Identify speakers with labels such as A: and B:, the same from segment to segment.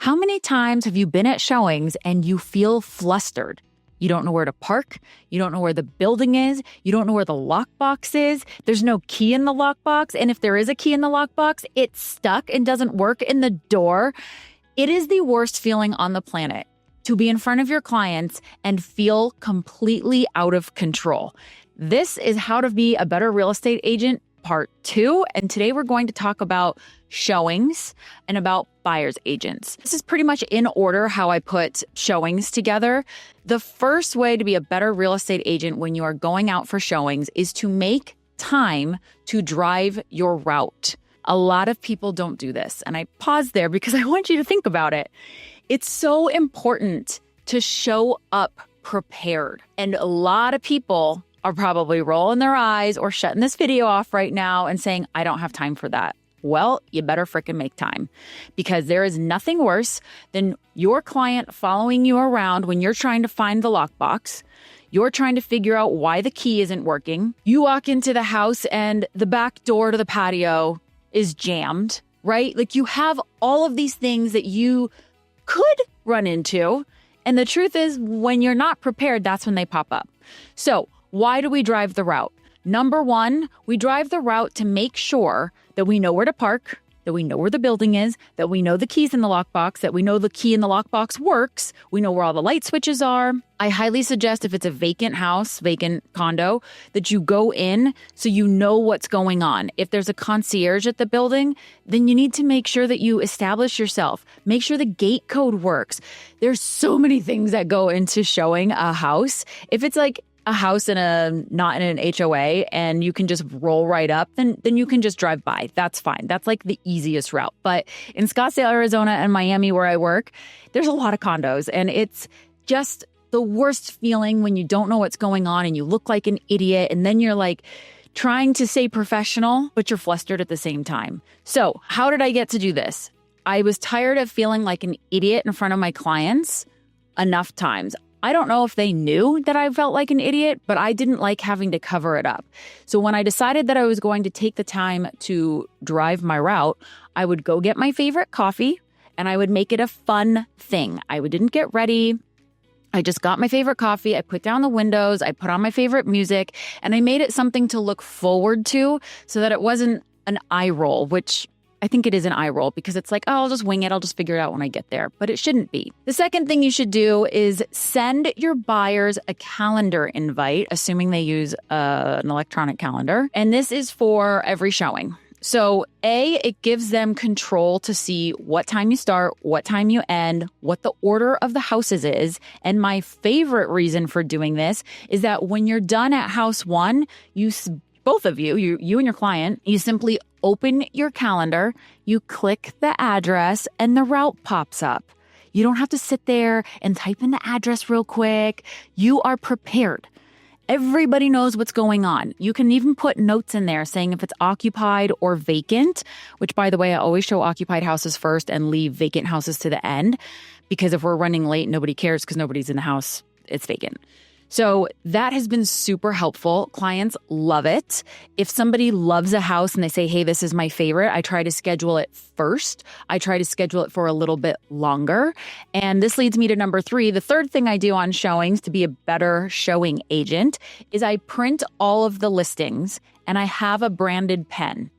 A: How many times have you been at showings and you feel flustered? You don't know where to park. You don't know where the building is. You don't know where the lockbox is. There's no key in the lockbox. And if there is a key in the lockbox, it's stuck and doesn't work in the door. It is the worst feeling on the planet to be in front of your clients and feel completely out of control. This is How to Be a Better Real Estate Agent Part 2. And today we're going to talk about showings and about buyer's agents. This is pretty much in order how I put showings together. The first way to be a better real estate agent when you are going out for showings is to make time to drive your route. A lot of people don't do this. And I pause there because I want you to think about it. It's so important to show up prepared. And a lot of people are probably rolling their eyes or shutting this video off right now and saying, I don't have time for that. Well, you better frickin' make time, because there is nothing worse than your client following you around when you're trying to find the lockbox. You're trying to figure out why the key isn't working. You walk into the house and the back door to the patio is jammed, right? Like, you have all of these things that you could run into. And the truth is, when you're not prepared, that's when they pop up. So why do we drive the route? Number one, we drive the route to make sure that we know where to park, that we know where the building is, that we know the keys in the lockbox, that we know the key in the lockbox works, we know where all the light switches are. I highly suggest, if it's a vacant house, vacant condo, that you go in so you know what's going on. If there's a concierge at the building, then you need to make sure that you establish yourself. Make sure the gate code works. There's so many things that go into showing a house. If it's like a house not in an HOA and you can just roll right up, then you can just drive by. That's fine. That's like the easiest route. But in Scottsdale, Arizona and Miami, where I work, there's a lot of condos, and it's just the worst feeling when you don't know what's going on and you look like an idiot, and then you're like trying to stay professional, but you're flustered at the same time. So how did I get to do this? I was tired of feeling like an idiot in front of my clients enough times. I don't know if they knew that I felt like an idiot, but I didn't like having to cover it up. So when I decided that I was going to take the time to drive my route, I would go get my favorite coffee and I would make it a fun thing. I didn't get ready. I just got my favorite coffee. I put down the windows. I put on my favorite music, and I made it something to look forward to so that it wasn't an eye roll, which I think it is an eye roll, because it's like, oh, I'll just wing it. I'll just figure it out when I get there. But it shouldn't be. The second thing you should do is send your buyers a calendar invite, assuming they use an electronic calendar. And this is for every showing. So it gives them control to see what time you start, what time you end, what the order of the houses is. And my favorite reason for doing this is that when you're done at house one, both of you and your client, you simply open your calendar, you click the address, and the route pops up. You don't have to sit there and type in the address real quick. You are prepared. Everybody knows what's going on. You can even put notes in there saying if it's occupied or vacant, which, by the way, I always show occupied houses first and leave vacant houses to the end, because if we're running late, nobody cares because nobody's in the house. It's vacant. So that has been super helpful. Clients love it. If somebody loves a house and they say, hey, this is my favorite, I try to schedule it first. I try to schedule it for a little bit longer. And this leads me to number 3. The third thing I do on showings to be a better showing agent is I print all of the listings and I have a branded pen.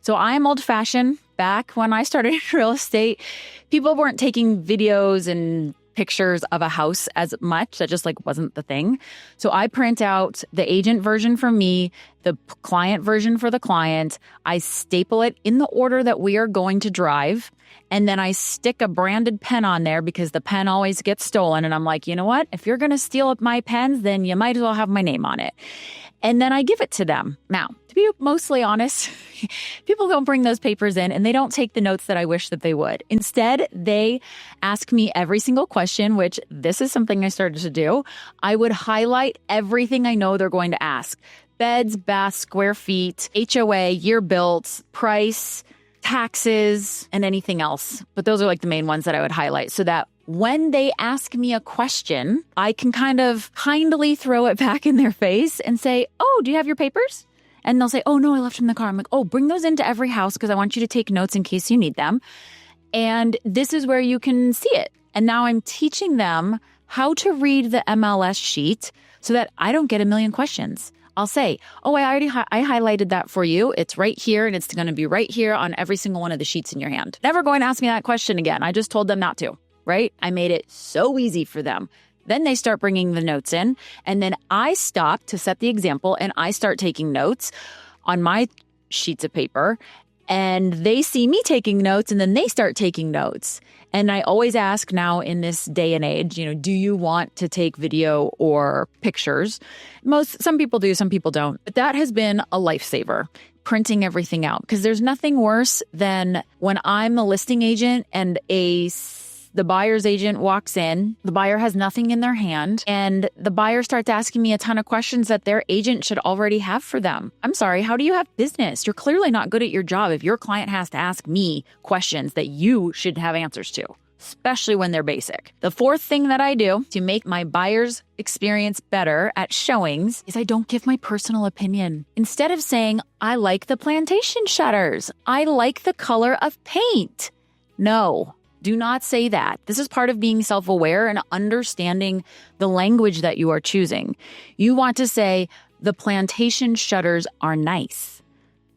A: So I'm old-fashioned. Back when I started in real estate, people weren't taking videos and pictures of a house as much. That just wasn't the thing. So I print out the agent version for me, the client version for the client. I staple it in the order that we are going to drive. And then I stick a branded pen on there because the pen always gets stolen. And I'm like, you know what? If you're going to steal up my pens, then you might as well have my name on it. And then I give it to them. Now, to be mostly honest, people don't bring those papers in and they don't take the notes that I wish that they would. Instead, they ask me every single question, which this is something I started to do. I would highlight everything I know they're going to ask. Beds, baths, square feet, HOA, year built, price, taxes, and anything else. But those are the main ones that I would highlight so that when they ask me a question, I can kind of kindly throw it back in their face and say, oh, do you have your papers? And they'll say, oh, no, I left them in the car. I'm like, oh, bring those into every house because I want you to take notes in case you need them. And this is where you can see it. And now I'm teaching them how to read the MLS sheet so that I don't get a million questions. I'll say, oh, I highlighted that for you. It's right here, and it's going to be right here on every single one of the sheets in your hand. Never going to ask me that question again. I just told them not to, right? I made it so easy for them. Then they start bringing the notes in, and then I stop to set the example, and I start taking notes on my sheets of paper, and they see me taking notes, and then they start taking notes. And I always ask now in this day and age, do you want to take video or pictures? Some people do, some people don't. But that has been a lifesaver, printing everything out. Because there's nothing worse than when I'm the listing agent and the buyer's agent walks in, the buyer has nothing in their hand, and the buyer starts asking me a ton of questions that their agent should already have for them. I'm sorry, how do you have business? You're clearly not good at your job if your client has to ask me questions that you should have answers to, especially when they're basic. The fourth thing that I do to make my buyer's experience better at showings is I don't give my personal opinion. Instead of saying, I like the plantation shutters, I like the color of paint. No. Do not say that. This is part of being self-aware and understanding the language that you are choosing. You want to say, the plantation shutters are nice.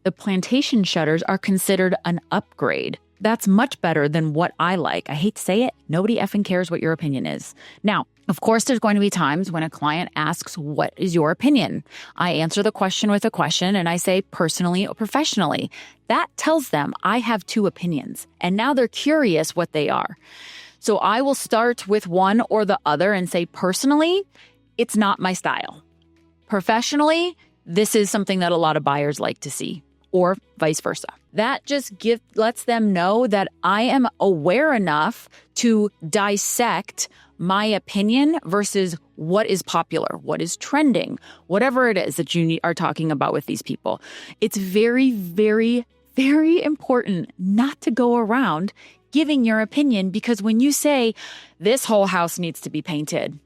A: The plantation shutters are considered an upgrade. That's much better than what I like. I hate to say it. Nobody effing cares what your opinion is. Now, of course, there's going to be times when a client asks, what is your opinion? I answer the question with a question and I say personally or professionally. That tells them I have two opinions. And now they're curious what they are. So I will start with one or the other and say, personally, it's not my style. Professionally, this is something that a lot of buyers like to see, or vice versa. That just lets them know that I am aware enough to dissect my opinion versus what is popular, what is trending, whatever it is that you are talking about with these people. It's very, very, very important not to go around giving your opinion, because when you say this whole house needs to be painted,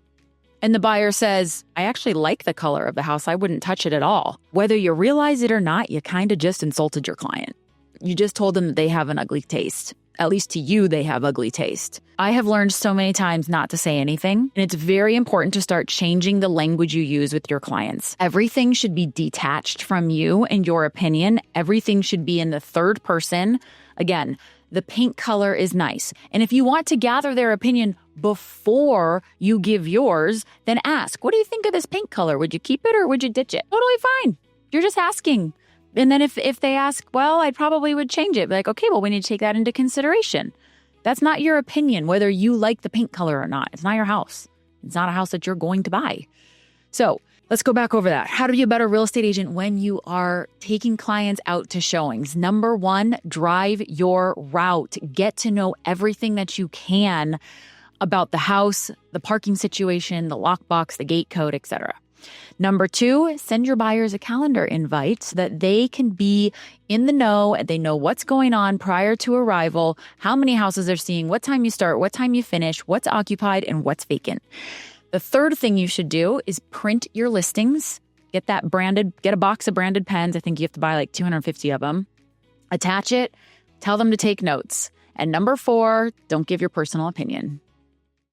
A: and the buyer says, I actually like the color of the house, I wouldn't touch it at all. Whether you realize it or not, you kind of just insulted your client. You just told them that they have an ugly taste. At least to you, they have ugly taste. I have learned so many times not to say anything, and it's very important to start changing the language you use with your clients. Everything should be detached from you and your opinion. Everything should be in the third person. Again, the paint color is nice. And if you want to gather their opinion before you give yours, then ask, what do you think of this paint color? Would you keep it or would you ditch it? Totally fine. You're just asking. And then if they ask, well, I probably would change it. Like, okay, well, we need to take that into consideration. That's not your opinion, whether you like the paint color or not. It's not your house. It's not a house that you're going to buy. So let's go back over that. How to be a better real estate agent when you are taking clients out to showings. Number one, drive your route. Get to know everything that you can about the house, the parking situation, the lockbox, the gate code, etc. Number two, send your buyers a calendar invite so that they can be in the know and they know what's going on prior to arrival, how many houses they're seeing, what time you start, what time you finish, what's occupied, and what's vacant. The third thing you should do is print your listings. Get a box of branded pens. I think you have to buy like 250 of them. Attach it, tell them to take notes. And number four, don't give your personal opinion.